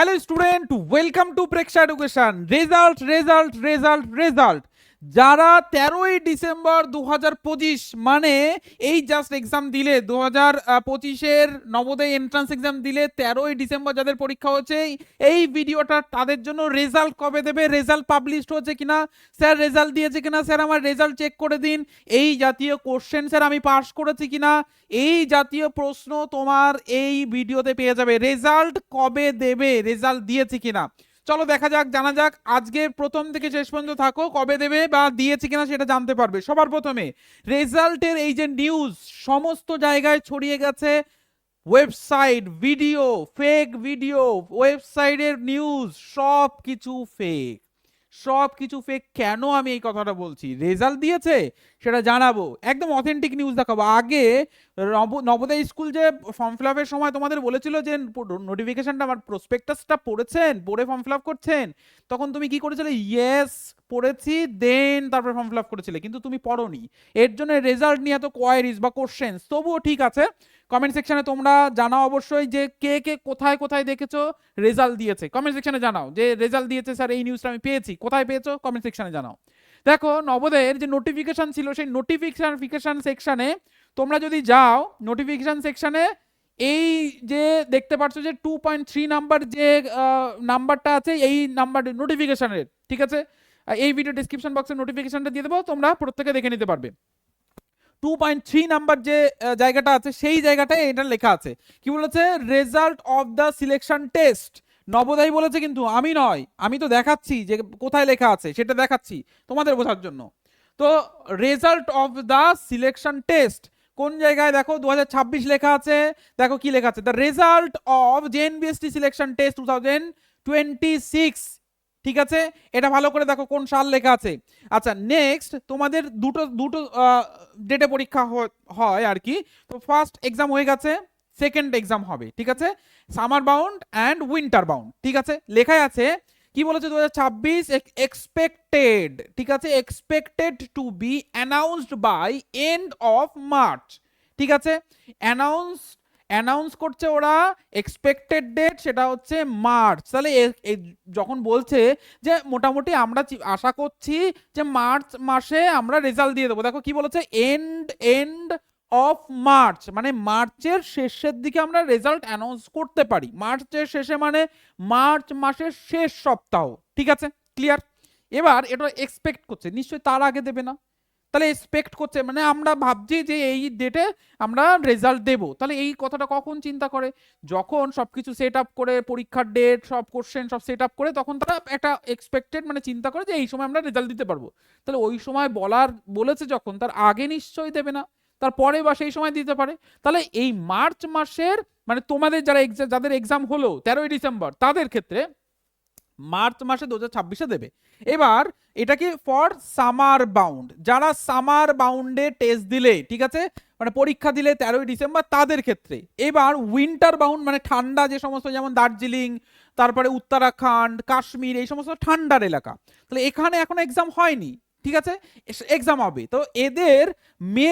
Hello student, welcome to Preksha education. Result result result result. যারা 13ই December 2025 মানে এই just exam দিলে 2025-এর নবোদয় এন্ট্রান্স এক্সাম দিলে 13ই ডিসেম্বর যাদের পরীক্ষা হচ্ছে, এই ভিডিওটা তাদের জন্য। রেজাল্ট কবে দেবে, রেজাল্ট পাবলিশড হচ্ছে কিনা, স্যার রেজাল্ট দিয়েছে কিনা, স্যার আমার রেজাল্ট চেক করে দিন, এই জাতীয় কোশ্চেন, স্যার আমি পাস করেছি কিনা, এই জাতীয় প্রশ্ন তোমার এই ভিডিওতে পেয়ে যাবে। রেজাল্ট কবে দেবে, রেজাল্ট দিয়েছে কিনা, চলো দেখা যাক, জানা যাক। আজকে প্রথম থেকে শেষ পর্যন্ত থাকো, কবে দেবে বা দিয়েছে কিনা সেটা জানতে পারবে। সবার প্রথমে রেজাল্টের এই যে নিউজ সমস্ত জায়গায় ছড়িয়ে গেছে, ওয়েবসাইট, ভিডিও, ফেক ভিডিও, ওয়েবসাইটের নিউজ, সব কিছু ফেক, সব কিছু ফেক। কেন আমি এই কথাটা বলছি, রেজাল্ট দিয়েছে সেটা জানাবো, একদম অথেন্টিক নিউজ দেখাবো। আগে নবোদয় স্কুল যে ফর্ম ফিল আপের সময় তোমাদের বলেছিল যে নোটিফিকেশনটা আমার প্রসপেক্টাসটা পড়েছেন, পড়ে ফর্ম ফিল আপ করছেন, তখন তুমি কি করেছিলে, ইয়েস পড়েছি দেন তারপর ফর্ম ফিল আপ করেছিলে, কিন্তু তুমি পড়োনি। এর জন্য রেজাল্ট নিয়ে এত কোয়ারিজ বা কোশ্চেন। তবুও ঠিক আছে, কমেন্ট সেকশনে তোমরা জানাও অবশ্যই যে কে কে কোথায় কোথায় দেখেছো রেজাল্ট দিয়েছে। কমেন্ট সেকশনে জানাও যে রেজাল্ট দিয়েছে স্যার, এই নিউজটা আমি পেয়েছি, কোথায় পেয়েছো কমেন্ট সেকশনে জানাও। দেখো নবোদয়ের যে নোটিফিকেশন ছিল, সেই নোটিফিকেশন সেকশনে তোমরা যদি যাও, নোটিফিকেশন সেকশনে এই যে দেখতে পাচ্ছ যে 2.3 নাম্বার যে নাম্বারটা আছে, এই নাম্বার নোটিফিকেশনের, ঠিক আছে, এই ভিডিও ডিসক্রিপশন বক্সে নোটিফিকেশনটা দিয়ে দেবো, তোমরা প্রত্যেকে দেখে নিতে পারবে। 2.3 নাম্বার যে জায়গাটা আছে, সেই জায়গাটায় এটা লেখা আছে, কি বলেছে, result of the selection test. Navodaya বলেছে কিন্তু আমি নয়, আমি তো দেখাচ্ছি যে কোথায় লেখা আছে, সেটা দেখাচ্ছি তোমাদের বোঝার জন্য। তো result of the selection test কোন জায়গায়, দেখো 2026 লেখা আছে, দেখো কি লেখা আছে, the result of JNBST selection test 2026, ঠিক আছে, এটা ভালো করে দেখো কোন সাল লেখা আছে। আচ্ছা নেক্সট, তোমাদের দুটো দুটো ডেটে পরীক্ষা হয় আর কি। তো ফার্স্ট এক্সাম হয়ে গেছে, সেকেন্ড এক্সাম হবে, ঠিক আছে, summer bound and winter bound, ঠিক আছে, লেখাই আছে। কি বলেছে, 2026 এক্সপেক্টেড, ঠিক আছে, expected to be announced by end of March, ঠিক আছে, অ্যানাউন্স অ্যানাউন্স করছে ওরা, এক্সপেক্টেড ডেট সেটা হচ্ছে মার্চ। তাহলে যখন বলছে যে মোটামুটি আমরা আশা করছি যে মার্চ মাসে আমরা রেজাল্ট দিয়ে দেবো, দেখো কি বলেছে, এন্ড এন্ড অফ মার্চ, মানে মার্চের শেষের দিকে আমরা রেজাল্ট অ্যানাউন্স করতে পারি। মার্চের শেষে মানে মার্চ মাসের শেষ সপ্তাহ, ঠিক আছে, ক্লিয়ার। এবার এটা এক্সপেক্ট করছে, নিশ্চয়ই তার আগে দেবে না, তাহলে এক্সপেক্ট করছে মানে আমরা ভাবছি যে এই ডেটে আমরা রেজাল্ট দেব। তাহলে এই কথাটা কখন চিন্তা করে, যখন সবকিছু সেট আপ করে, পরীক্ষার ডেট, সব কোশ্চেন সব সেট আপ করে, তখন তারা একটা এক্সপেক্টেড মানে চিন্তা করে যে এই সময় আমরা রেজাল্ট দিতে পারবো। তাহলে ওই সময় বলেছে যখন, তার আগে নিশ্চয়ই দেবে না, তারপরে বা সেই সময় দিতে পারে। তাহলে এই মার্চ মাসের মানে তোমাদের যাদের এক্সাম হলো 13ই ডিসেম্বর, তাদের ক্ষেত্রে মার্চ মাসে 2026-এ দেবে। এবার এটা কি ফর সামার বাউন্ড, যারা সামার বাউন্ডে টেস্ট দিলে, ঠিক আছে, মানে পরীক্ষা দিলে 13ই ডিসেম্বর, তাদের ক্ষেত্রে। এবার উইন্টার বাউন্ড মানে ঠান্ডা যে সমস্ত, যেমন দার্জিলিং, তারপরে উত্তরাখণ্ড, কাশ্মীর, এই সমস্ত ঠান্ডার এলাকা, তাহলে এখানে এখনো এক্সাম হয়নি, ঠিক আছে, এক্সাম হবে। তো এদের মে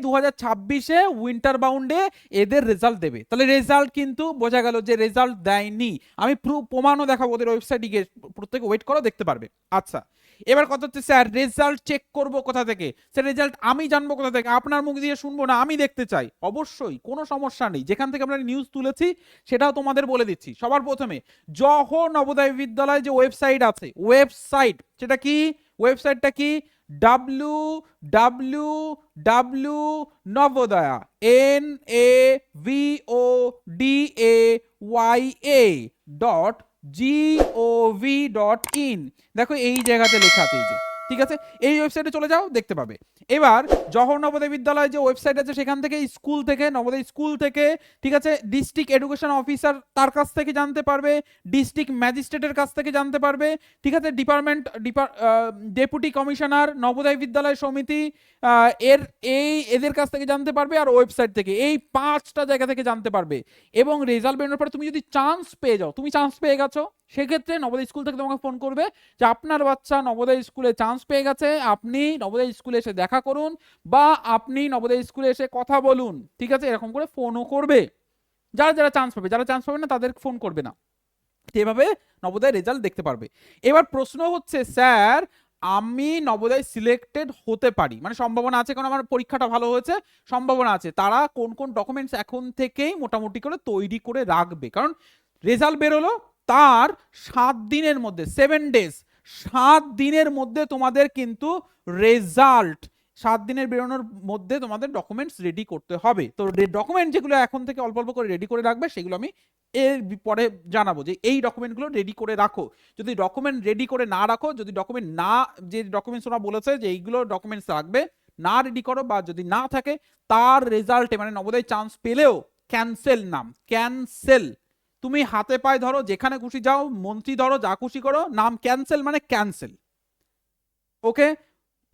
2026-এ উইন্টার বাউন্ডে এদের রেজাল্ট দেবে। তাহলে রেজাল্ট কিন্তু বোঝা গেল যে রেজাল্ট দেয়নি, আমি প্রমাণও দেখাবো, ওদের ওয়েবসাইটে গিয়ে প্রত্যেকে ওয়েট করো, দেখতে পারবে। আচ্ছা এবার কথা হচ্ছে, স্যার রেজাল্ট চেক করব কোথা থেকে, স্যার রেজাল্ট আমি জানবো কোথা থেকে, আপনার মুখ দিয়ে শুনবো না, আমি দেখতে চাই। অবশ্যই কোনো সমস্যা নেই, যেখান থেকে আমরা নিউজ তুলেছি সেটাও তোমাদের বলে দিচ্ছি। সবার প্রথমে জওহর নবোদয় বিদ্যালয় যে ওয়েবসাইট আছে, ওয়েবসাইট সেটা কি, ওয়েবসাইটটা কি, www নবোদয়া NAVODAYA.gov.in, দেখো এই জায়গাতে লেখা আছে, এই যে, ঠিক আছে, এই ওয়েবসাইটে চলে যাও, দেখতে পাবে। এবার জওহর নবোদয় বিদ্যালয় যে ওয়েবসাইট আছে, সেখান থেকে স্কুল থেকে, নবোদয় স্কুল থেকে, ঠিক আছে, ডিস্ট্রিক্ট এডুকেশন অফিসার তার কাছ থেকে জানতে পারবে, ডিস্ট্রিক্ট ম্যাজিস্ট্রেটের কাছ থেকে জানতে পারবে, ঠিক আছে, ডেপুটি কমিশনার নবোদয় বিদ্যালয় সমিতি, এদের কাছ থেকে জানতে পারবে, আর ওয়েবসাইট থেকে, এই 5টা জায়গা থেকে জানতে পারবে। এবং রেজাল্ট বেরোনোর পরে তুমি যদি চান্স পেয়ে যাও, তুমি চান্স পেয়ে গেছো, সেক্ষেত্রে নবোদয় স্কুল থেকে তোমাকে ফোন করবে যে আপনার বাচ্চা নবোদয় স্কুলে চান্স পেয়ে গেছে, আপনি নবোদয় স্কুলে এসে দেখা করুন বা আপনি নবোদয় স্কুলে এসে কথা বলুন, ঠিক আছে, এরকম করে ফোনও করবে। যারা যারা চান্স পাবে, যারা চান্স পাবে না তাদের ফোন করবে না। এভাবে নবোদয় রেজাল্ট দেখতে পারবে। এবার প্রশ্ন হচ্ছে স্যার আমি নবোদয় সিলেক্টেড হতে পারি, মানে সম্ভাবনা আছে কারণ আমার পরীক্ষাটা ভালো হয়েছে, সম্ভাবনা আছে, তারা কোন কোন ডকুমেন্টস এখন থেকেই মোটামুটি করে তৈরি করে রাখবে? কারণ রেজাল্ট বেরোলো তার 7 দিনের মধ্যে, 7 ডেজ, 7 দিনের মধ্যে তোমাদের কিন্তু রেজাল্ট, 7 দিনের বেরোনোর মধ্যে তোমাদের ডকুমেন্টস রেডি করতে হবে। তো ডকুমেন্ট যেগুলো এখন থেকে অল্প অল্প করে রেডি করে রাখবে সেগুলো আমি এর পরে জানাবো যে এই ডকুমেন্টগুলো রেডি করে রাখো। যদি ডকুমেন্ট রেডি করে না রাখো, যদি ডকুমেন্ট না, যে ডকুমেন্টস ওরা বলেছে যে এইগুলো ডকুমেন্টস রাখবে, না রেডি করো বা যদি না থাকে, তার রেজাল্টে মানে নবোদয় চান্স পেলেও ক্যান্সেল, নাম ক্যান্সেল। তুমি হাতে পায়ে ধরো, যেখানে খুশি যাও, মন্ত্রী ধরো, যা খুশি করো, নাম ক্যান্সেল মানে ক্যান্সেল। ওকে,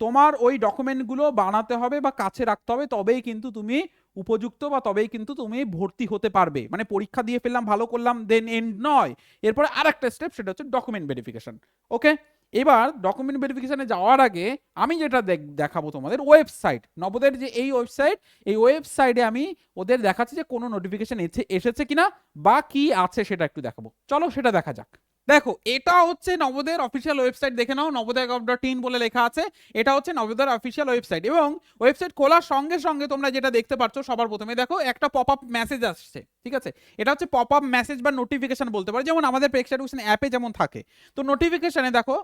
তোমার ওই ডকুমেন্টগুলো বানাতে হবে বা কাছে রাখতে হবে, তবেই কিন্তু তুমি উপযুক্ত বা তবেই কিন্তু তুমি ভর্তি হতে পারবে। মানে পরীক্ষা দিয়ে ফেললাম, ভালো করলাম, দেন এন্ড নয়, এরপরে আরেকটা স্টেপ, সেটা হচ্ছে ডকুমেন্ট ভেরিফিকেশন। ওকে, এবার ডকুমেন্ট ভেরিফিকেশনে যাওয়ার আগে আমি যেটা দেখাবো তোমাদের ওয়েবসাইট, নবোদয়ের যে এই ওয়েবসাইট, এই ওয়েবসাইটে আমি ওদের দেখাচ্ছি যে কোনো নোটিফিকেশন এসেছে কিনা বা কি আছে সেটা একটু দেখাবো। চলো সেটা দেখা যাক। দেখো এটা হচ্ছে নবোদয়ের অফিসিয়াল ওয়েবসাইট, দেখে নাও, নবোদয়.in বলে লেখা আছে। এটা হচ্ছে নবোদয়ের অফিসিয়াল ওয়েবসাইট, এবং ওয়েবসাইট খোলার সঙ্গে সঙ্গে তোমরা যেটা দেখতে পাচ্ছ সবার প্রথমে দেখো একটা পপ আপ মেসেজ আসছে, ঠিক আছে? এটা হচ্ছে পপ আপ মেসেজ বা নোটিফিকেশন বলতে পারো, যেমন আমাদের প্রেক্ষা এডুকেশন অ্যাপে যেমন থাকে। তো নোটিফিকেশনে দেখো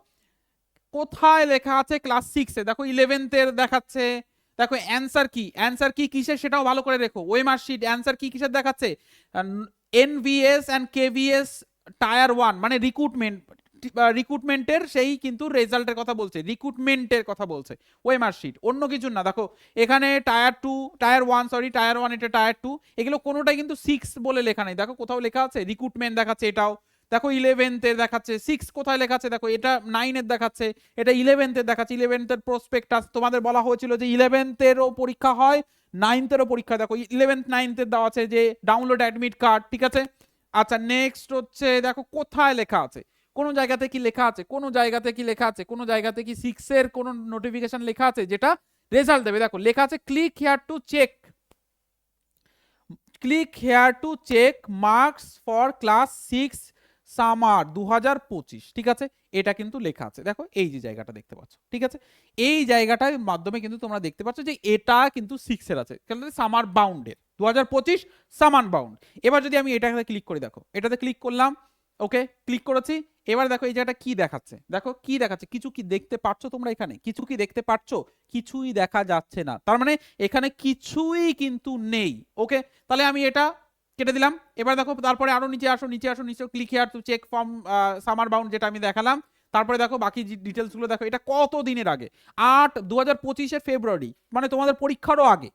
কোথায় লেখা আছে ক্লাস 6-এ, দেখো 11th-এর দেখাচ্ছে। দেখো অ্যান্সার কি, অ্যান্সার কি কিসের সেটাও ভালো করে দেখো, ওয়েমার শিট অ্যান্সার কি কিসের দেখাচ্ছে, এনভিএস অ্যান্ড কেভিএস টায়ার 1 মানে রিক্রুটমেন্টের সেই কিন্তু রেজাল্টের কথা বলছে, রিক্রুটমেন্টের কথা বলছে ওয়েমার শিট, অন্য কিছু না। দেখো এখানে টায়ার 2, টায়ার 1, সরি টায়ার 1, এটা টায়ার 2, এগুলো কোনোটাই কিন্তু 6 বলে লেখা নেই। দেখো কোথাও লেখা আছে রিক্রুটমেন্ট দেখাচ্ছে, এটাও দেখো 11th-এর দেখাচ্ছে, 6 কোথায় লেখা আছে দেখো, এটা 9-এর দেখাচ্ছে, এটা 11th-এর দেখাচ্ছে, 11th-এর প্রসপেক্টাস, তোমাদের বলা হয়েছিল যে 11th-এরও পরীক্ষা হয়, 9th-এরও পরীক্ষা, দেখো 11th 9th-এর দেওয়া আছে যে ডাউনলোড অ্যাডমিট কার্ড, ঠিক আছে? আচ্ছা নেক্সট হচ্ছে দেখো কোথায় লেখা আছে, কোন জায়গাতে কি লেখা আছে, কোন জায়গাতে কি লেখা আছে, কোন জায়গাতে কি 6-এর কোন নোটিফিকেশন লেখা আছে যেটা রেজাল্ট দেবে? দেখো লেখা আছে click here to check, click here to check marks for class 6 summer 2025, ঠিক আছে? এটা কিন্তু লেখা আছে, দেখো এই যে জায়গাটা দেখতে পাচ্ছ, ঠিক আছে? এই জায়গাটার মাধ্যমে কিন্তু তোমরা দেখতে পাচ্ছ যে এটা কিন্তু 6-এর আছে, সামার বাউন্ডের 2025 সামার বাউন্ড। এবার যদি আমি এটাতে ক্লিক করি, দেখো এটাতে ক্লিক করলাম, ওকে ক্লিক করেছি, এবার দেখো এই জায়গাটা কি দেখাচ্ছে, দেখো কি দেখাচ্ছে, কিছু কি দেখতে পাচ্ছ তোমরা এখানে, কিছু কি দেখতে পাচ্ছ? কিছুই দেখা যাচ্ছে না, তার মানে এখানে কিছুই কিন্তু নেই। ওকে, তাহলে আমি এটা কেটে দিলাম। এবার দেখো তারপরে আরো নিচে আসো, নিচে আসো, নিচে click here to check form summer bound, যেটা আমি দেখালাম। তারপরে দেখো বাকি ডিটেলস গুলো দেখো, এটা কত দিনের আগে, 8/2025 ফেব্রুয়ারি, মানে তোমাদের পরীক্ষারও আগে,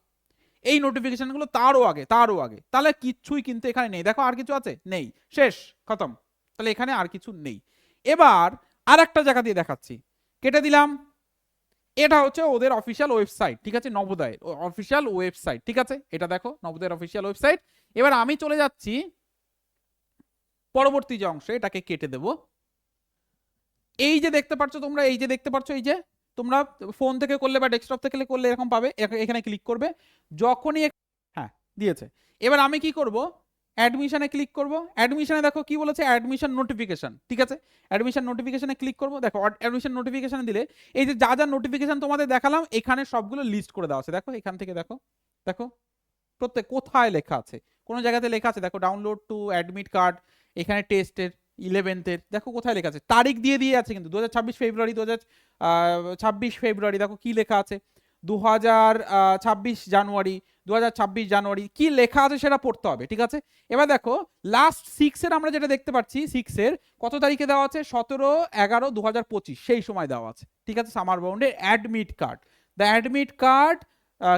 এই নোটিফিকেশন গুলো তারও আগে, তারও আগে, তাহলে কিছুই কিন্তু এখানে নেই। দেখো আর কিছু আছে, নেই, শেষ, খতম, তাহলে এখানে আর কিছু নেই। এবার আর একটা জায়গা দিয়ে দেখাচ্ছি, কেটে দিলাম। এটা হচ্ছে ওদের অফিসিয়াল ওয়েবসাইট, ঠিক আছে, নবোদয়ের অফিসিয়াল ওয়েবসাইট, ঠিক আছে? এটা দেখো নবোদয়ের অফিসিয়াল ওয়েবসাইট। এবার আমি চলে যাচ্ছি পরবর্তী যে অংশে, এটাকে কেটে দেব। এই যে দেখতে পাচ্ছ তোমরা, এই যে দেখতে পাচ্ছ, এই যে তোমরা ফোন থেকে করলে বা ডেস্কটপ থেকে করলে এরকম পাবে, এখানে ক্লিক করবে যখনই, হ্যাঁ দিয়েছে। এবার আমি কি করব, অ্যাডমিশনে ক্লিক করব। অ্যাডমিশনে দেখো কি বলেছে, অ্যাডমিশন নোটিফিকেশন, ঠিক আছে? অ্যাডমিশন নোটিফিকেশনে ক্লিক করব। দেখো অ্যাডমিশন নোটিফিকেশনে দিলে এই যে যা যা নোটিফিকেশন তোমাদের দেখালাম, এখানে সবগুলো লিস্ট করে দেওয়া আছে। দেখো এখান থেকে দেখো, দেখো প্রত্যেক কোথায় লেখা আছে, কোন জায়গাতে লেখা আছে, দেখো ডাউনলোড টু অ্যাডমিট কার্ড, এখানে টেস্টের 11th-এর, দেখো কোথায় লেখা আছে, তারিখ দিয়ে দিয়ে আছে কিন্তু 2026 ফেব্রুয়ারি, 2026 ফেব্রুয়ারি, দেখো কি লেখা আছে, 2026 জানুয়ারি, 2026 জানুয়ারি, কি লেখা আছে সেটা পড়তে হবে, ঠিক আছে? এবার দেখো লাস্ট 6-এর আমরা যেটা দেখতে পাচ্ছি, 6-এর কত তারিখে দেওয়া আছে, 17/11/2025, সেই সময় দেওয়া আছে, ঠিক আছে? সামার বাউন্ডের admit card, the admit card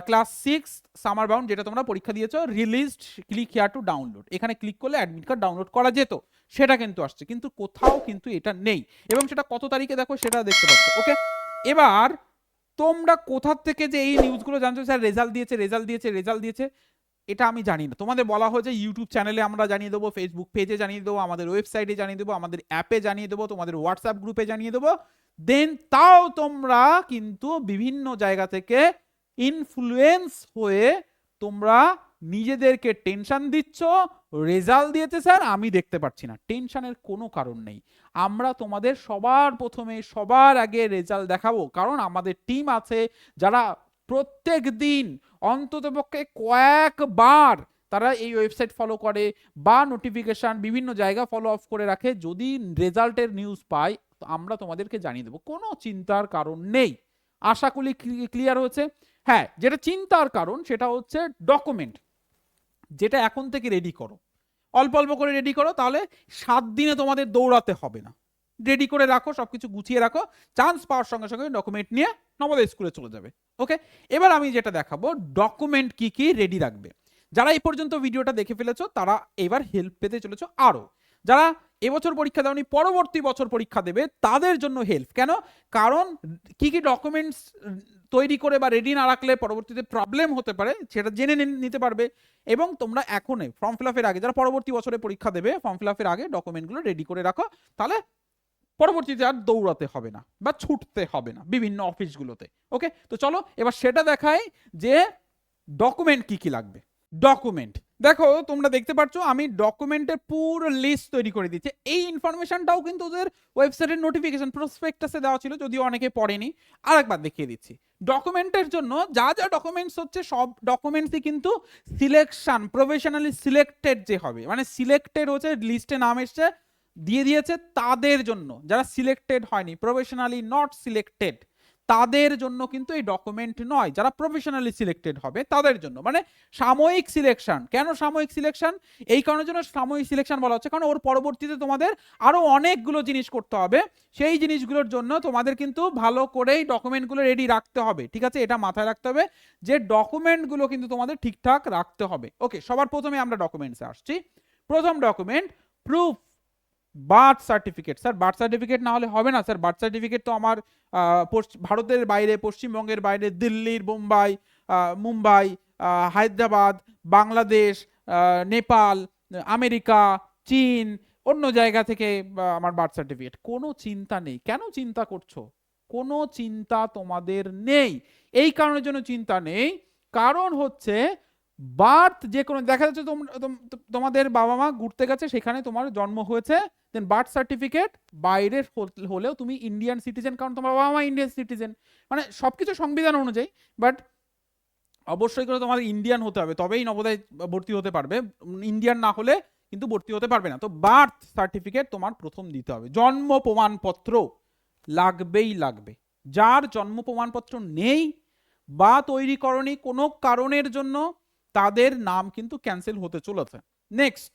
class 6 summer bound, যেটা তোমরা পরীক্ষা দিয়েছো, released, click here to download, এখানে ক্লিক করলে অ্যাডমিট কার্ড ডাউনলোড করা যেত, সেটা কিন্তু আসছে, কিন্তু কোথাও কিন্তু এটা নেই, এবং সেটা কত তারিখে দেখো সেটা দেখতে পাচ্ছ। ওকে, এবার তোমরা কোথা থেকে যে এই নিউজগুলো জানছো, স্যার রেজাল্ট দিয়েছে, রেজাল্ট দিয়েছে, রেজাল্ট দিয়েছে, এটা আমি জানি না। তোমাদের বলা হয়েছে ইউটিউব চ্যানেলে আমরা জানিয়ে দেবো, ফেসবুক পেজে জানিয়ে দেবো, আমাদের ওয়েবসাইটে জানিয়ে দেবো, আমাদের অ্যাপে জানিয়ে দেবো, তোমাদের হোয়াটসঅ্যাপ গ্রুপে জানিয়ে দেবো, দেন তাও তোমরা কিন্তু বিভিন্ন জায়গা থেকে ইনফ্লুয়েন্স হয়ে তোমরা নিজেদেরকে টেনশন দিচ্ছ, রেজাল্ট দিয়েছে স্যার আমি দেখতে পাচ্ছি না। টেনশনের কোনো কারণ নেই, আমরা তোমাদের সবার প্রথমে সবার আগে রেজাল্ট দেখাবো, কারণ আমাদের টিম আছে যারা প্রত্যেক দিন অন্ততপক্ষে কয়েকবার তারা এই ওয়েবসাইট ফলো করে বা নোটিফিকেশন বিভিন্ন জায়গা ফলো আপ করে রাখে। যদি রেজাল্টের নিউজ পাই তো আমরা তোমাদেরকে জানিয়ে দেবো, কোনো চিন্তার কারণ নেই। আশা করি ক্লিয়ার হয়েছে। হ্যাঁ, যেটা চিন্তার কারণ সেটা হচ্ছে ডকুমেন্ট, যেটা এখন থেকে রেডি করো, অল্প অল্প করে রেডি করো, তাহলে 7 দিনে তোমাদের দৌড়াতে হবে না। রেডি করে রাখো, সবকিছু গুছিয়ে রাখো, চান্স পাওয়ার সঙ্গে সঙ্গে ডকুমেন্ট নিয়ে নবোদয় স্কুলে চলে যাবে। ওকে, এবার আমি যেটা দেখাবো ডকুমেন্ট কি কি রেডি রাখবে। যারা এই পর্যন্ত ভিডিওটা দেখে ফেলেছো তারা এবার হেল্প পেতে চলেছো আরো। যারা এবছর পরীক্ষা দাওনি পরবর্তী বছর পরীক্ষা দেবে তাদের জন্য হেল্প। কেন? কারণ কি কি ডকুমেন্টস তৈরি করে বা রেডি না রাখলে পরবর্তীতে প্রবলেম হতে পারে, সেটা জেনে নিতে পারবে। এবং তোমরা এখনই ফর্ম ফিল আপের আগে, যারা পরবর্তী বছরে পরীক্ষা দেবে, ফর্ম ফিল আপের আগে ডকুমেন্টগুলো রেডি করে রাখো, তাহলে পরবর্তীতে আর দৌড়াতে হবে না বা ছুটতে হবে না বিভিন্ন অফিসগুলোতে। ওকে, তো চলো এবার সেটা দেখাই যে ডকুমেন্ট কি কি লাগবে। ডকুমেন্ট দেখো, তোমরা দেখতে পাচ্ছ আমি ডকুমেন্টের পুরো লিস্ট তৈরি করে দিচ্ছি। এই ইনফরমেশনটাও কিন্তু ওদের ওয়েবসাইটের নোটিফিকেশন প্রসপেক্টাসে দেওয়া ছিল, যদিও অনেকে পড়েনি। আরেকবার দেখিয়ে দিচ্ছি, ডকুমেন্টের জন্য যা যা ডকুমেন্টস হচ্ছে সব ডকুমেন্টসই কিন্তু সিলেকশন প্রফেশনালি সিলেক্টেড যে হবে, মানে সিলেক্টেড হচ্ছে লিস্টে নাম এসছে দিয়ে দিয়েছে তাদের জন্য। যারা সিলেক্টেড হয়নি, প্রফেশনালি নট সিলেক্টেড, তাদের জন্য কিন্তু এই ডকুমেন্ট নয়। যারা প্রফেশনালি সিলেক্টেড হবে তাদের জন্য, মানে সাময়িক সিলেকশন। কেন সাময়িক সিলেকশন? এই কারণের জন্য সাময়িক সিলেকশন বলা হচ্ছে, কারণ ওর পরবর্তীতে তোমাদের আরো অনেকগুলো জিনিস করতে হবে। সেই জিনিসগুলোর জন্য তোমাদের কিন্তু ভালো করেই ডকুমেন্টগুলো রেডি রাখতে হবে। ঠিক আছে, এটা মাথায় রাখতে হবে যে ডকুমেন্টগুলো কিন্তু তোমাদের ঠিকঠাক রাখতে হবে। ওকে, সবার প্রথমে আমরা ডকুমেন্টসে আসছি। প্রথম document proof birth certificate. Sir birth certificate না হলে হবে না স্যার। বার্থ সার্টিফিকেট তো আমার ভারতের বাইরে, পশ্চিমবঙ্গের বাইরে, দিল্লির, মুম্বাই, হায়দ্রাবাদ, বাংলাদেশ, নেপাল, আমেরিকা, চীন, অন্য জায়গা থেকে আমার বার্থ সার্টিফিকেট। কোনো চিন্তা নেই। কেন চিন্তা করছো? কোনো চিন্তা তোমাদের নেই। এই কারণের জন্য চিন্তা নেই, কারণ হচ্ছে বার্থ যে কোনো, দেখা যাচ্ছে তোমাদের বাবা মা ঘুরতে গেছে, সেখানে তোমার জন্ম হয়েছে, দেন বার্থ সার্টিফিকেট বাইরের হলেও তুমি ইন্ডিয়ান সিটিজেন, কারণ তোমার বাবা মা ইন্ডিয়ান সিটিজেন, মানে সবকিছু সংবিধান অনুযায়ী। বাট অবশ্যই করে তোমার ইন্ডিয়ান হতে হবে, তবেই নবোদয় ভর্তি হতে পারবে। ইন্ডিয়ান না হলে কিন্তু ভর্তি হতে পারবে না। তো বার্থ সার্টিফিকেট তোমার প্রথম দিতে হবে। জন্ম প্রমাণপত্র লাগবেই লাগবে। যার জন্ম প্রমাণপত্র নেই বা তৈরি করনি কোনো কারণের জন্য, তাদের নাম কিন্তু ক্যান্সেল হতে চলেছে। নেক্সট,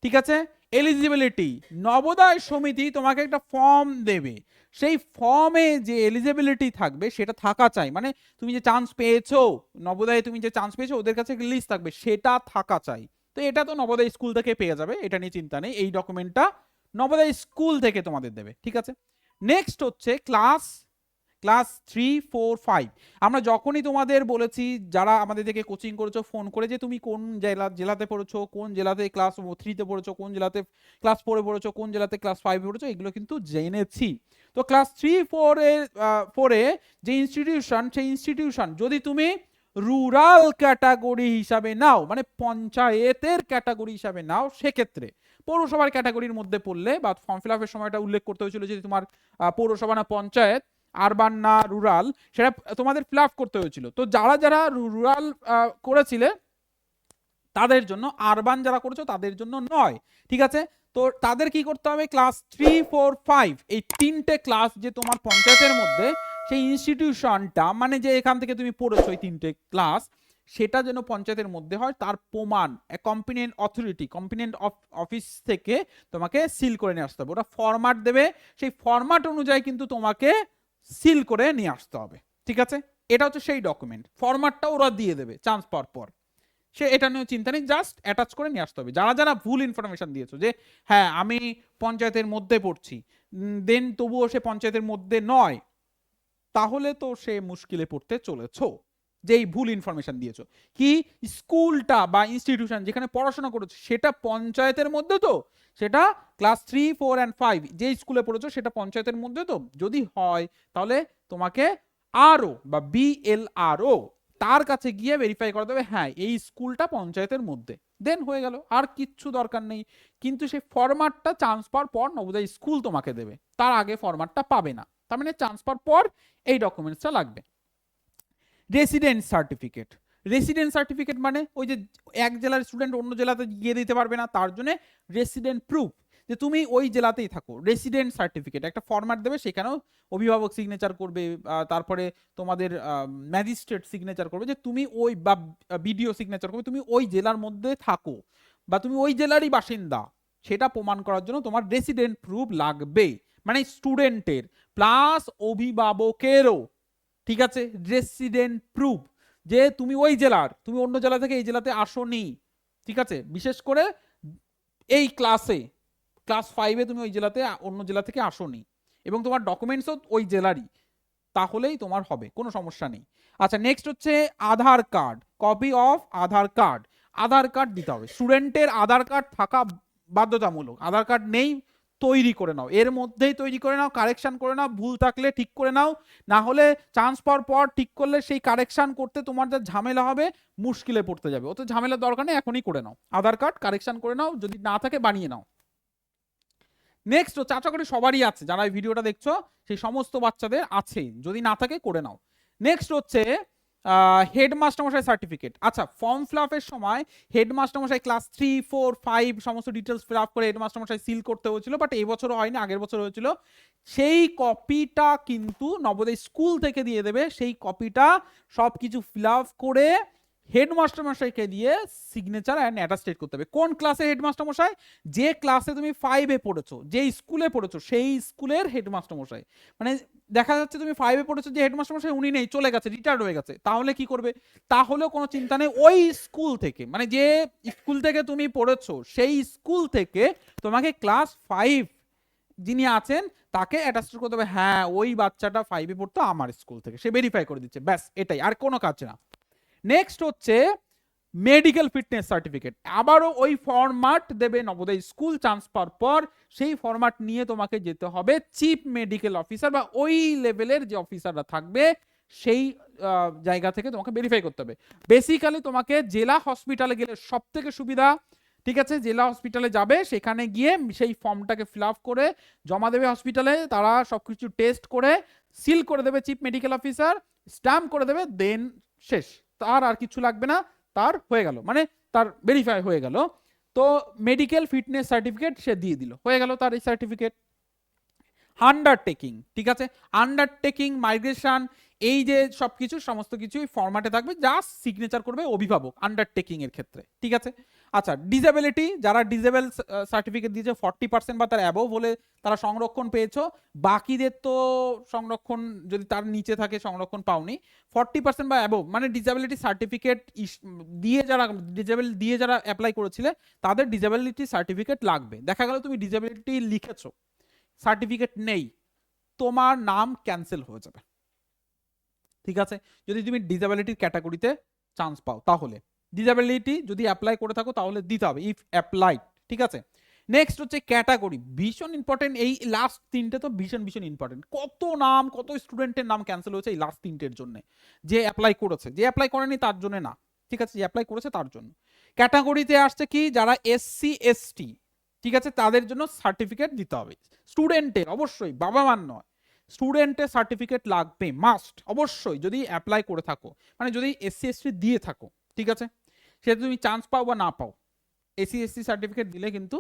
ঠিক আছে, এলিজিবিলিটি। নবোদয় সমিতি তোমাকে একটা ফর্ম দেবে, সেই ফর্মে যে এলিজিবিলিটি থাকবে সেটা থাকা চাই। মানে তুমি যে চান্স পেয়েছো নবোদয়ে, তুমি যে চান্স পেয়েছো ওদের কাছে লিস্ট থাকবে, সেটা থাকা চাই। তো এটা তো নবোদয় স্কুল থেকে পেয়ে যাবে, এটা নিয়ে চিন্তা নেই। এই ডকুমেন্টটা নবোদয় স্কুল থেকে তোমাদের দেবে। ঠিক আছে, নেক্সট হচ্ছে ক্লাস 3, 4, 5। আমরা যখনই তোমাদের বলেছি, যারা আমাদের থেকে কোচিং করেছো, ফোন করে যে তুমি কোন জেলাতে পড়েছো, কোন জেলাতে ক্লাস 3-তে পড়েছো, কোন জেলাতে ক্লাস 4-এ পড়েছো, কোন জেলাতে ক্লাস 5-এ পড়েছো, এগুলো কিন্তু জেনেছি। তো ক্লাস 3-4-এ যে ইনস্টিটিউশন, সেই ইনস্টিটিউশন যদি তুমি রুরাল ক্যাটাগরি হিসাবে নাও, মানে পঞ্চায়েতের ক্যাটাগরি হিসাবে নাও, সেক্ষেত্রে পৌরসভার ক্যাটাগরির মধ্যে পড়লে, বা ফর্ম ফিল আপের সময়টা উল্লেখ করতে হয়েছিল যে তোমার পৌরসভা না পঞ্চায়েত, আরবান না রুরাল, সেটা তোমাদের ফিল আপ করতে হয়েছিল। তো যারা যারা রুরাল করেছিলে তাদের জন্য, আরবান যারা করেছো তাদের জন্য নয়। ঠিক আছে, তো তাদের কি করতে হবে, ক্লাস 3, 4, 5 এই 3টে ক্লাস যে তোমার পঞ্চায়েতের মধ্যে, সেই ইনস্টিটিউশনটা, মানে যে এখান থেকে তুমি পড়েছো এই 3টে ক্লাস, সেটা যেন পঞ্চায়েতের মধ্যে হয়, তার প্রমাণ কম্পিটেন্ট অথরিটি, কম্পিটেন্ট অফিস থেকে তোমাকে সিল করে নিয়ে আসতে হবে। ওটা ফরম্যাট দেবে, সেই ফরম্যাট অনুযায়ী কিন্তু তোমাকে সিল করে নিয়ে আসতে হবে। ঠিক আছে, এটা হচ্ছে সেই ডকুমেন্ট। ফরম্যাটটা ওরা দিয়ে দেবে চান্স পাওয়ার পর, সে এটা নিয়ে চিন্তা নেই, জাস্ট অ্যাটাচ করে নিয়ে আসতে হবে। যারা যারা ভুল ইনফরমেশন দিয়েছো যে হ্যাঁ আমি পঞ্চায়েতের মধ্যে পড়ছি, দেন তবুও সে পঞ্চায়েতের মধ্যে নয়, তাহলে তো সে মুশকিলে পড়তে চলেছো, যেই ভুল ইনফরমেশন দিয়েছো। কি স্কুলটা বা ইনস্টিটিউশন যেখানে পড়াশোনা করেছো সেটা পঞ্চায়েতের মধ্যে, তো সেটা ক্লাস 3, 4 and 5 যে স্কুলে পড়েছো সেটা পঞ্চায়েতের মধ্যে, তো যদি হয় তাহলে তোমাকে আরও বা BLRO তার কাছে গিয়ে ভেরিফাই করা দেবে হ্যাঁ এই স্কুলটা পঞ্চায়েতের মধ্যে, দেন হয়ে গেল, আর কিচ্ছু দরকার নেই। কিন্তু সেই ফরম্যাটটা চান্স পাওয়ার পর নবোদয় স্কুল তোমাকে দেবে, তার আগে ফরম্যাটটা পাবে না। তার মানে চান্স পাওয়ার পর এই ডকুমেন্টসটা লাগবে। রেসিডেন্ট সার্টিফিকেট, রেসিডেন্ট সার্টিফিকেট মানে ওই যে এক জেলার স্টুডেন্ট অন্য জেলাতে গিয়ে দিতে পারবে না, তার জন্য রেসিডেন্ট প্রুফ যে তুমি ওই জেলাতেই থাকো। রেসিডেন্ট সার্টিফিকেট একটা ফরম্যাট দেবে, সেখানেও অভিভাবক সিগনেচার করবে, তারপরে তোমাদের ম্যাজিস্ট্রেট সিগনেচার করবে যে তুমি ওই, বা বিডিও সিগনেচার করবে তুমি ওই জেলার মধ্যে থাকো বা তুমি ওই জেলারই বাসিন্দা, সেটা প্রমাণ করার জন্য তোমার রেসিডেন্ট প্রুফ লাগবে। মানে স্টুডেন্টের প্লাস অভিভাবকেরও, ঠিক আছে, রেসিডেন্ট প্রুফ যে তুমি ওই জেলার, তুমি অন্য জেলা থেকে এই জেলাতে আসোনি, ঠিক আছে, বিশেষ করে এই ক্লাসে ক্লাস 5-এ তুমি ওই জেলাতে অন্য জেলা থেকে আসোনি এবং তোমার ডকুমেন্টসও ওই জেলারই, তাহলেই তোমার হবে, কোনো সমস্যা নেই। আচ্ছা নেক্সট হচ্ছে Aadhaar card, copy of Aadhaar card. Aadhaar card দিতে হবে, স্টুডেন্টের আধার কার্ড থাকা বাধ্যতামূলক। আধার কার্ড নেই তৈরি করে নাও, এর মধ্যেই তৈরি করে নাও, কারেকশন করে নাও, ভুল থাকলে ঠিক করে নাও, না হলে চান্স পাওয়ার পর ঠিক করলে সেই কারেকশন করতে তোমার যা ঝামেলা হবে, মুশকিলে পড়তে যাবে। অত ঝামেলার দরকার নেই, এখনই করে নাও, আধার কার্ড কারেকশন করে নাও, যদি না থাকে বানিয়ে নাও। নেক্সট হচ্ছে, আশা করি সবারই আছে, যারা এই ভিডিওটা দেখছো সেই সমস্ত বাচ্চাদের আছে, যদি না থাকে করে নাও। নেক্সট হচ্ছে হেডমাস্টার মশাই সার্টিফিকেট। আচ্ছা ফর্ম ফিল আপের সময় হেডমাস্টার মশাই ক্লাস 3, 4, 5 সমস্ত ডিটেলস ফিল আপ করে হেডমাস্টার মশাই সিল করতে হয়েছিল, বাট এই বছরও হয়নি, আগের বছর হয়েছিল। সেই কপিটা কিন্তু নবোদয় স্কুল থেকে দিয়ে দেবে, সেই কপিটা সব কিছু ফিল আপ করে হেডমাস্টার মশাইকে দিয়ে সিগনেচার অ্যান্ড অ্যাটাস্টেড করতে হবে। কোন ক্লাসের হেডমাস্টার মশাই? যে ক্লাসে তুমি 5-এ পড়েছো, যে স্কুলে পড়েছো সেই স্কুলের হেডমাস্টার মশাই। মানে দেখা যাচ্ছে তুমি 5-এ পড়েছো, যে হেডমাস্টার মশাই উনি নেই, চলে গেছে, রিটায়ার্ড হয়ে গেছে, তাহলে কি করবে? তাহলেও কোনো চিন্তা নেই, ওই স্কুল থেকে, মানে যে স্কুল থেকে তুমি পড়েছো সেই স্কুল থেকে তোমাকে ক্লাস 5 যিনি আছেন তাকে অ্যাটাস্টেড করতে হবে, হ্যাঁ ওই বাচ্চাটা 5-এ পড়তো আমার স্কুল থেকে, সে ভেরিফাই করে দিচ্ছে, ব্যাস এটাই, আর কোনো কাজ না। নেক্সট হচ্ছে মেডিকেল ফিটনেস সার্টিফিকেট। আবারও ওই ফরম্যাট দেবে নবোদয় স্কুল চান্স পাওয়ার পর, সেই ফরম্যাট নিয়ে তোমাকে যেতে হবে চিফ মেডিকেল অফিসার বা ওই লেভেলের যে অফিসাররা থাকবে সেই জায়গা থেকে তোমাকে ভেরিফাই করতে হবে। বেসিক্যালি তোমাকে জেলা হসপিটালে গেলে সব থেকে সুবিধা, ঠিক আছে, জেলা হসপিটালে যাবে, সেখানে গিয়ে সেই ফর্মটাকে ফিল আপ করে জমা দেবে হসপিটালে, তারা সবকিছু টেস্ট করে সিল করে দেবে চিফ মেডিকেল অফিসার, স্ট্যাম্প করে দেবে, দেন শেষ, তার আর কিছু লাগবে না, তার হয়ে গেল, মানে তার ভেরিফাই হয়ে গেল। তো মেডিকেল ফিটনেস সার্টিফিকেট সে দিয়ে দিল, হয়ে গেল তার এই সার্টিফিকেট। আন্ডারটেকিং, ঠিক আছে, আন্ডারটেকিং মাইগ্রেশন, এই যে সবকিছু সমস্ত কিছুই ফরম্যাটে থাকবে, যা সিগনেচার করবে অভিভাবক আন্ডারটেকিং এর ক্ষেত্রে, ঠিক আছে। আচ্ছা ডিসেবিলিটি, যারা ডিসেবল সার্টিফিকেট দিয়েছে 40% বা তার অ্যাবোভ হলে তারা সংরক্ষণ পেয়েছো, বাকিদের তো সংরক্ষণ যদি তার নিচে থাকে সংরক্ষণ পাওনি। 40% বা অ্যাবোভ মানে ডিসেবিলিটি সার্টিফিকেট দিয়ে যারা ডিসেবল দিয়ে যারা অ্যাপ্লাই করেছিলে তাদের ডিসেবিলিটি সার্টিফিকেট লাগবে। দেখা গেল তুমি ডিসেবিলিটি লিখেছো, সার্টিফিকেট নেই, তোমার নাম ক্যান্সেল হয়ে যাবে, ঠিক আছে, যদি তুমি ডিসেবিলিটির ক্যাটাগরিতে চান্স পাও। তাহলে ডিসেবিলিটি যদি অ্যাপ্লাই করে থাকো তাহলে দিতে হবে, ইফ অ্যাপ্লাইড, ঠিক আছে। নেক্সট হচ্ছে ক্যাটাগরি, ভীষণ ইম্পর্টেন্ট, এই লাস্ট তিনটে তো ভীষণ ভীষণ ইম্পর্টেন্ট। কত নাম, কত স্টুডেন্টের নাম ক্যান্সেল হয়েছে এই লাস্ট তিনটের জন্য, যে অ্যাপ্লাই করেছে, যে অ্যাপ্লাই করেনি তার জন্য না, ঠিক আছে, যে অ্যাপ্লাই করেছে তার জন্য। ক্যাটাগরিতে আসছে কি, যারা SC ST, ঠিক আছে, তাদের জন্য সার্টিফিকেট দিতে হবে। স্টুডেন্টের অবশ্যই, বাবা মান নয়, স্টুডেন্টের সার্টিফিকেট লাগবে মাস্ট অবশ্যই, যদি অ্যাপ্লাই করে থাকো, মানে যদি SC ST দিয়ে থাকো, ঠিক আছে, সেটা তুমি চান্স পাও বা না পাও, SC ST সার্টিফিকেট দিলে কিন্তু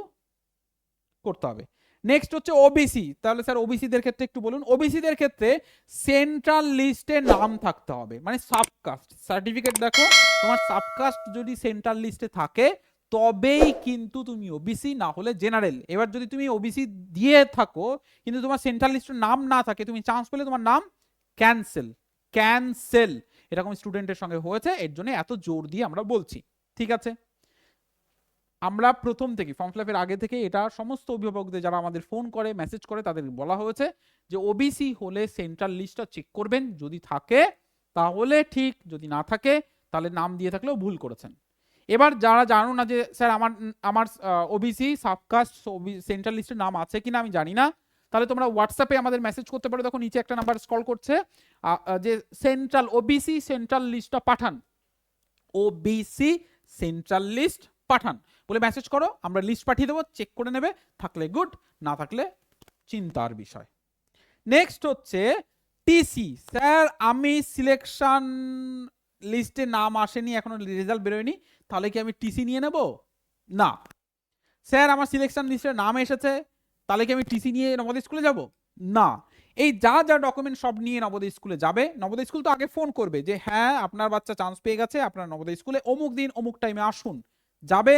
করতে হবে। নেক্সট হচ্ছে ওবিসি, তাহলে স্যার ওবিসিদের ক্ষেত্রে একটু বলুন। ওবিসিদের ক্ষেত্রে সেন্ট্রাল লিস্টে নাম থাকতে হবে, মানে সাবকাস্ট সার্টিফিকেট, দেখো তোমার সাবকাস্ট যদি সেন্ট্রাল লিস্টে থাকে তবেই কিন্তু তুমি ওবিসি, না হলে জেনারেল। এবার যদি তুমি ওবিসি দিয়ে থাকো কিন্তু তোমার সেন্ট্রাল লিস্টের নাম না থাকে, তুমি চান্স পেলে তোমার নাম ক্যান্সেল, ক্যান্সেল, এরকম স্টুডেন্টের সঙ্গে হয়েছে, এর জন্য এত জোর দিয়ে আমরা বলছি, ঠিক আছে। আমরা প্রথম থেকে ফর্ম ফিল আপের আগে থেকে এটা সমস্ত অভিভাবকদের যারা আমাদের ফোন করে মেসেজ করে তাদের বলা হয়েছে যে ওবিসি হলে সেন্ট্রাল লিস্টটা চেক করবেন, যদি থাকে তাহলে ঠিক, যদি না থাকে তাহলে নাম দিয়ে থাকলেও ভুল করেছেন। এবার যারা জানো না যে স্যার আমার আমার ওবিসি সাবকাস্ট সেন্ট্রাল লিস্টের নাম আছে কিনা আমি জানি না, তাহলে তোমরা হোয়াটসঅ্যাপে আমাদের মেসেজ করতে পারো, দেখো নিচে একটা নাম্বার স্ক্রল করছে, যে সেন্ট্রাল ওবিসি সেন্ট্রাল লিস্টটা পাঠান, ওবিসি সেন্ট্রাল লিস্ট পাঠান বলে মেসেজ করো, আমরা লিস্ট পাঠিয়ে দেবো, চেক করে নেবে, থাকলে গুড, না থাকলে চিন্তার বিষয়। নেক্সট হচ্ছে টিসি। স্যার আমি সিলেকশন লিস্টে নাম আসেনি, এখনো রেজাল্ট বেরোয়নি, তাহলে কি আমি টিসি নিয়ে নেব? না। স্যার আমার সিলেকশন লিস্টে নাম এসেছে, তাহলে কি আমি টিসি নিয়ে নবোদয় স্কুলে যাব? না। এই যা যা ডকুমেন্ট সব নিয়ে নবোদয় স্কুলে যাবে, নবোদয় স্কুল তো আগে ফোন করবে যে হ্যাঁ আপনার বাচ্চা চান্স পেয়ে গেছে, আপনার নবোদয় স্কুলে অমুক দিন অমুক টাইমে আসুন, যাবে,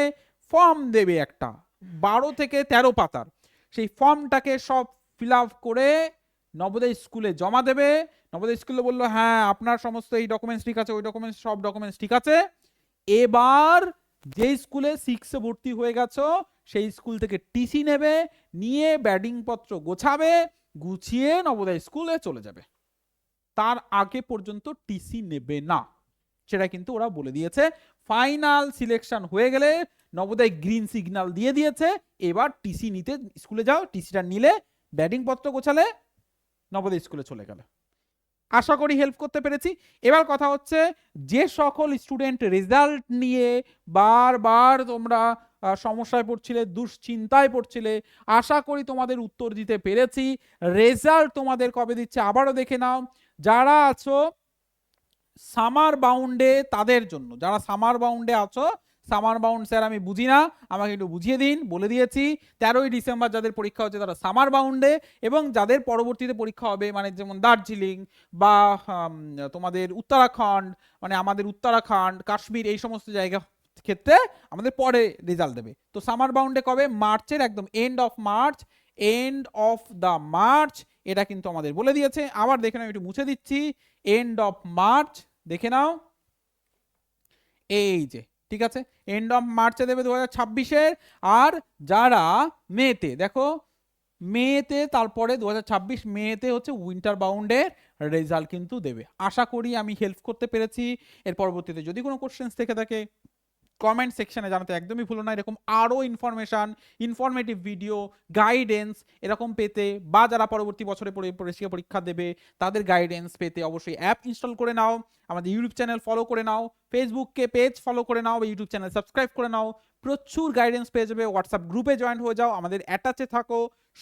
ফর্ম দেবে একটা 12 থেকে 13 পাতার, সেই ফর্মটাকে সব ফিল আপ করে নবোদয় স্কুলে জমা দেবে। নবোদয় স্কুলে বললো হ্যাঁ আপনার সমস্ত এই ডকুমেন্টস ঠিক আছে, ওই ডকুমেন্টস সব ডকুমেন্টস ঠিক আছে, এবার যে স্কুলে 6 ভর্তি হয়ে গেছো সেই স্কুল থেকে টিসি নেবে, নিয়ে ব্যাডিং পত্র গোছাবে, গুছিয়ে নবোদয় স্কুলে চলে যাবে, তার আগে পর্যন্ত টিসি নেবে না, সেটা কিন্তু ওরা বলে দিয়েছে। ফাইনাল সিলেকশন হয়ে গেলে নবোদয় গ্রিন সিগন্যাল দিয়ে দিয়েছে, এবার টিসি নিতে স্কুলে যাও, টিসিটা নিলে ব্যাডিং পত্র গোছালে নবোদয় স্কুলে চলে গেলে। আশা করি হেল্প করতে পেরেছি। এবার কথা হচ্ছে যে সকল স্টুডেন্ট রেজাল্ট নিয়ে বারবার তোমরা সমস্যায় পড়ছিলে, দুশ্চিন্তায় পড়ছিলে, আশা করি তোমাদের উত্তর দিতে পেরেছি। রেজাল্ট তোমাদের কবে দিচ্ছে আবারও দেখে নাও। যারা আছো সামার বাউন্ডে তাদের জন্য, যারা সামার বাউন্ডে আছো, সামার বাউন্ড স্যার আমি বুঝি না, আমাকে একটু বুঝিয়ে দিন, বলে দিয়েছি 13ই ডিসেম্বর যাদের পরীক্ষা হচ্ছে তারা সামার বাউন্ডে, এবং যাদের পরবর্তীতে পরীক্ষা হবে মানে যেমন দার্জিলিং বা তোমাদের উত্তরাখণ্ড, মানে আমাদের উত্তরাখণ্ড কাশ্মীর এই সমস্ত জায়গা ক্ষেত্রে আমাদের পরে রেজাল্ট দেবে। তো সামার বাউন্ডে কবে? মার্চের একদম and of March, end of the March, এটা কিন্তু আমাদের বলে দিয়েছে। আবার দেখে নাও, একটু মুছে দিচ্ছি, এন্ড অফ মার্চ দেখে নাও, এই যে ঠিক আছে, এন্ড অফ মার্চে দেবে 2026-এর। আর যারা মেতে, দেখো মেতে, তারপরে 2026 মেতে হচ্ছে উইন্টার বাউন্ডের রেজাল্ট কিন্তু দেবে। আশা করি আমি হেল্প করতে পেরেছি। এর পরবর্তীতে যদি কোনো কোশ্চেন্স থেকে থাকে কমেন্ট সেকশনে জানাতে একদমই ভুলো না। এরকম আরও ইনফরমেশন, ইনফরমেটিভ ভিডিও, গাইডেন্স এরকম পেতে, বা যারা পরবর্তী বছরে পরীক্ষা দেবে তাদের গাইডেন্স পেতে অবশ্যই অ্যাপ ইনস্টল করে নাও, আমাদের ইউটিউব চ্যানেল ফলো করে নাও, ফেসবুককে পেজ ফলো করে নাও, বা ইউটিউব চ্যানেল সাবস্ক্রাইব করে নাও, প্রচুর গাইডেন্স পেয়ে যাবে। হোয়াটসঅ্যাপ গ্রুপে জয়েন হয়ে যাও, আমাদের অ্যাটাচে থাকো,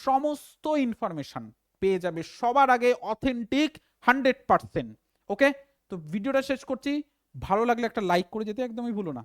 সমস্ত ইনফরমেশন পেয়ে যাবে সবার আগে, অথেন্টিক 100%। ওকে, তো ভিডিওটা শেষ করছি, ভালো লাগলে একটা লাইক করে যেতে একদমই ভুলো না।